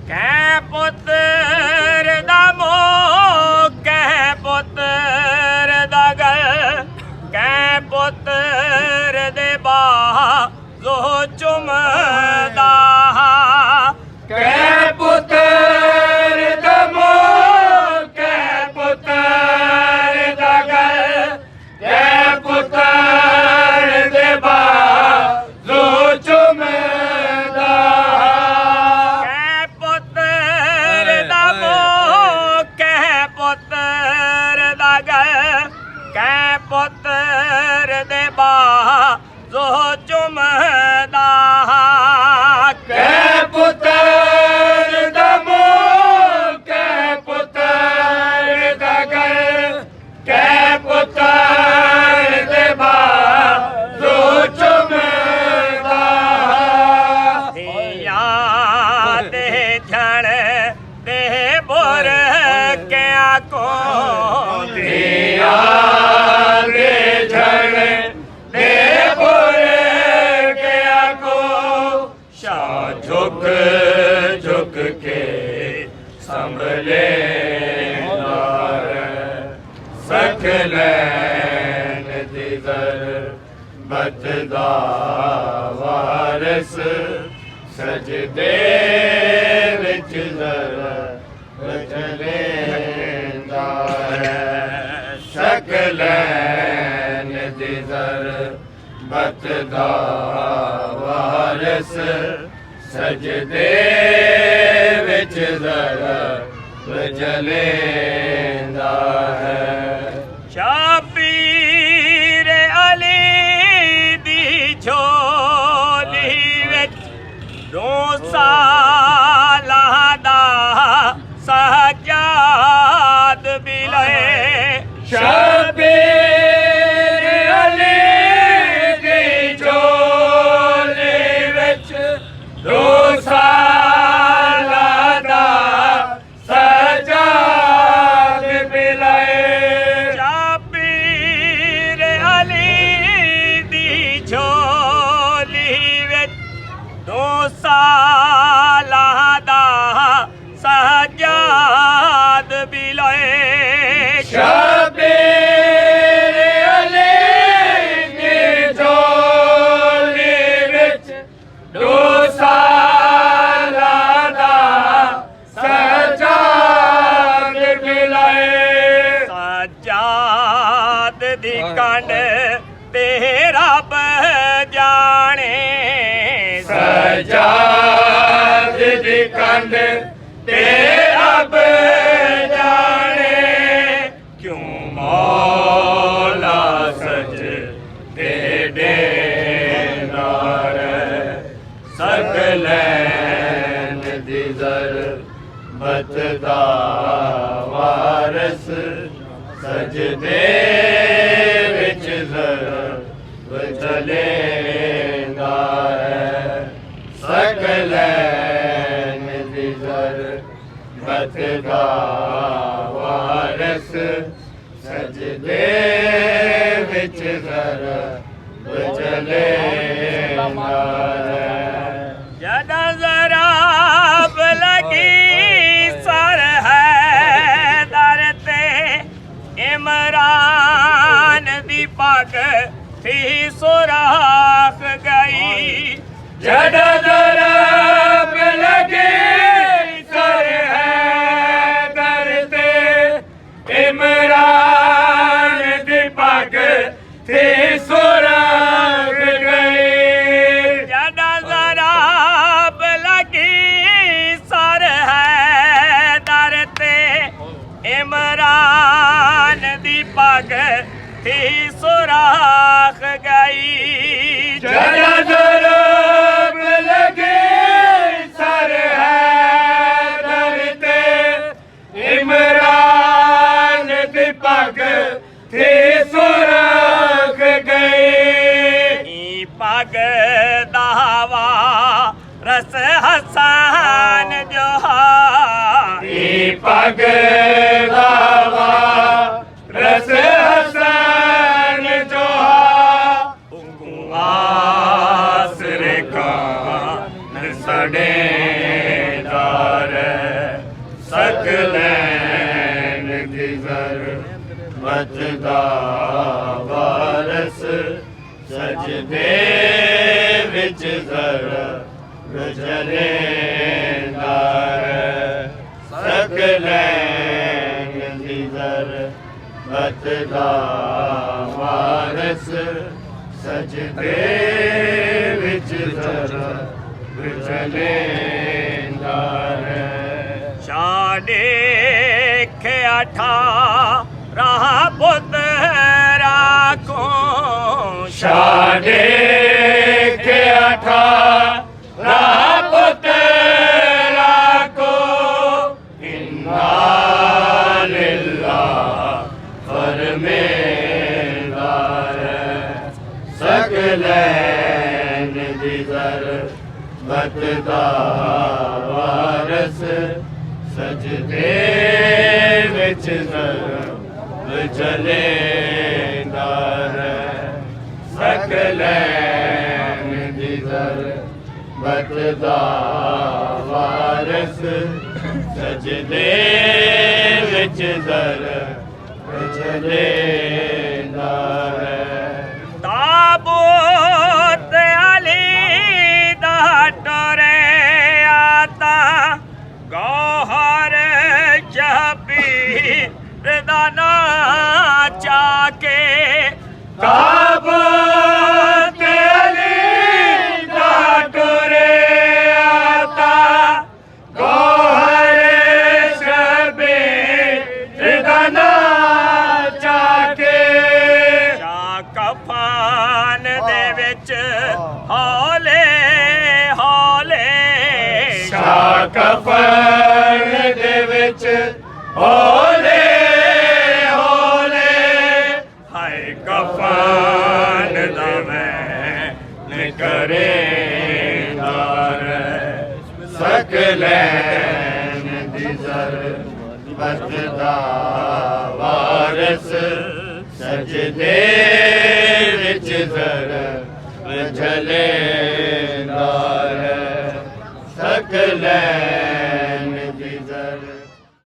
ਕਹਿ ਪੁੱਤਰ ਦਾ ਮੋਹ, ਕਹਿ ਪੁੱਤਰ ਦਾ ਗਲ, ਕਹਿ ਪੁੱਤਰ ਦੇ ਬਾਹ ਜੋ ਚੁੰਮਦਾ। ਕਹਿ ਪੁੱਤਰ ਦਾ ਮੋਹ, ਕਹਿ ਪੁੱਤਰ ਦਾ ਗਲ, ਕਹਿ ਪੁੱਤਰ ਦੇ ਬਾਹ ਜੋ ਚੁੰਮਦਾ। ਕਹਿ ਪੁੱਤਰ ਦਾ ਮੋਹ, ਕਹਿ ਪੁੱਤਰ ਦਾ ਗਲ, ਕਹਿ ਪੁੱਤਰ ਦੇ ਬਾਹ ਜੋ ਚੁੰਮਦਾ। ਕਹਿ ਪੁੱਤਰ ਦਾ ਮੋਹ, ਕਹਿ ਪੁੱਤਰ ਦਾ ਗਲ, ਕਹਿ ਪੁੱਤਰ ਦੇ ਬਾਹ ਜੋ ਚੁੰਮਦਾ। ਧੀਆਂ ਦੇ ਜਣ ਦੇ ਬੁਰ ਕਿਆ ਕੋ, ਧੀਆਂ ਦੇ ਜਣ ਦੇ ਬੁਰ ਕਿਆ ਕੋ। ਸ਼ਾਹ ਝੁਕ ਝੁਕ ਕੇ ਸੰਭਲੇ ਸਖ ਲੈਣ ਦੀ ਜ਼ਰ ਬਚਦਾ ਵਾਰਸ, ਸਜਦੇ ਵਿੱਚ ਜ਼ਰ ਬਚ ਲੈਂਦਾ ਹੈ। ਸਖ ਲੈਣ ਦੀ ਜ਼ਰ ਬਚਦਾ ਵਾਰਸ, ਸਜਦੇ ਵਿੱਚ ਜ਼ਰ ਬਚ ਲੈਂਦਾ ਹੈ। ਸ਼ਬੀਰ ਅਲੀ ਦੀ ਝੋਲੀ ਵਿੱਚ 2 ਸਾਲਾਂ ਦਾ ਸਜਾਦ ਮਿਲੇ। ਸ਼ਬੀਰ ਅਲੀ ਦੀ ਝੋਲੀ ਵਿੱਚ 2 ਸਾਲਾਂ ਦਾ ਸਜਾਦ ਮਿਲੇ। ਸ਼ਬੀਰ ਅਲੀ ਦੀ ਝੋਲੀ ਵਿੱਚ 2 ਸਾਲਾਂ ਦਾ ਸਜਾਦ ਮਿਲੇ। ਸ਼ਬੀਰ ਅਲੀ ਦੀ ਝੋਲੀ ਵਿੱਚ 2 ਸਾਲਾਂ ਦਾ ਸਜਾਦ ਮਿਲੇ। ਸਜਾਦ ਦੀ ਕੰਡ ਤੇ ਰੱਬ ਜਾਣੇ, ਸਜਾਦ ਦੀ ਕੰਡ ਤੇ ਰੱਬ ਜਾਣੇ। ਕਿਉਂ ਮੌਲਾ ਸਜ ਤੇ ਡੇਨਾਰ, ਸਕ ਲੈਣ ਦੀ ਜ਼ਰ ਬਚਦਾ ਵਾਰਸ, ਸਜਦੇ ਵਿੱਚ ਜ਼ਰ ਬਚ ਲੈਂਦਾ ਹੈ। ਸਕ ਲੈਣ ਦੀ ਜ਼ਰ ਬਚਦਾ ਵਾਰਸ, ਸਜਦੇ ਵਿੱਚ ਜ਼ਰ ਬਚ ਲੈਂਦਾ ਹੈ। ਜਦ ਜ਼ਰਾਬ ਲਗੀ ਸਰ ਹੈ ਦਰ ਤੇ, ਇਮਰਾਨ ਦੀ ਪੱਗ ਥੀ ਸੁਰਾਖ ਗਈ। ਜਦ ਜ਼ਰਾਬ ਲਗੀ ਸਰ ਹੈ ਦਰ ਤੇ, ਇਮਰਾਨ ਦੀ ਪੱਗ ਥੀ ਸੁਰਾਖ ਗਈ। ਜਦ ਜ਼ਰਾਬ ਲਗੀ ਸਰ ਹੈ ਦਰ ਤੇ, ਇਮਰਾਨ ਦੀ ਪੱਗ ਥੀ ਸੁਰਾਖ ਗਈ। ਜਦ ਜ਼ਰਾਬ ਲਗੀ ਸਰ ਹੈ ਦਰ ਤੇ, ਇਮਰਾਨ ਦੀ ਪੱਗ ਥੀ ਸੁਰਾਖ ਗਈ। ਪੱਗ ਦਾਵਾ ਰਸ ਹਸਨ ਜੋ, ਪੱਗ ਦਾਵਾ ਰਸ ਹਸਨ ਜੋ। ਆਸਰੇ ਕਾ ਸੜੇਦਾਰ ਸਕਲੈਨ ਦੀ ਜ਼ਰਬਤ ਦਾ ਵਾਰਸ ਸਜਦੇ ਵਿੱਚ ਜ਼ਰਬ ਜਲੇਂਦਾਰ ਸਕਲੈਨ ਦੀ ਜ਼ਰਬਤ ਦਾ ਵਾਰਸ ਸਜਦੇ ਵਿੱਚ ਜ਼ਰਬ ਜਲੇਂਦਾਰ ਛਾੜੇ ਖਿਆਠਾ ਰਾਹ ਪੁੱਤਰਾ ਕੋ ਛਾੜੇ ਕੇ ਅਠਾਰਾ ਪੁੱਤਰਾ ਕੋ ਇੰਨਾ ਲਿল্লাহ ਫਰਮਾਨਦਾਰ ਸਕਲੈਨ ਦੀ ਜ਼ਰਬਤ ਦਾ ਵਾਰਸ ਸਜਦੇ ਵਿੱਚ ਜ਼ਰਬ ਜਲੇਂਦਾਰ ਸਕਲੈਨ ਦੀ ਜ਼ਰਬਤ ਦਾ ਵਾਰਸ ਸਜਦੇ ਵਿੱਚ ਜ਼ਰਬ ਜਲੇਂਦਾਰ ਤਾਬੂਤ ਅਲੀ ਦਾ ਟਰਿਆ ਤਾਂ ਗੌਹਰ ਜਬੀਰ ਦਾ ਨਾ ਚਾਕੇ ਤਾਬੂਤ ਅਲੀ ਦਾ ਟੁਰਿਆ ਤਾ ਗੌਹਰ ਸ਼ਬੀਰ ਦਾ ਨਾ ਚਾਕੇ ਸ਼ਾ ਕਫਨ ਦੇ ਵਿੱਚ ਹੌਲੇ ਹੌਲੇ ਸ਼ਾ ਕਫਨ ਦੇ ਵਿੱਚ ਹੌਲੇ ਹੌਲੇ ਹਾਏ ਕਫਨ ਦਾ ਮੈਂ ਕਰੇਂਦਾਰ ਸਕਲੈਨ ਦੀ ਜ਼ਰਬਤ ਦਾ ਵਾਰਸ ਸਜਦੇ ਵਿੱਚ ਜ਼ਰਬ ਜਲੇਂਦਾਰ ਸਕਲੈਨ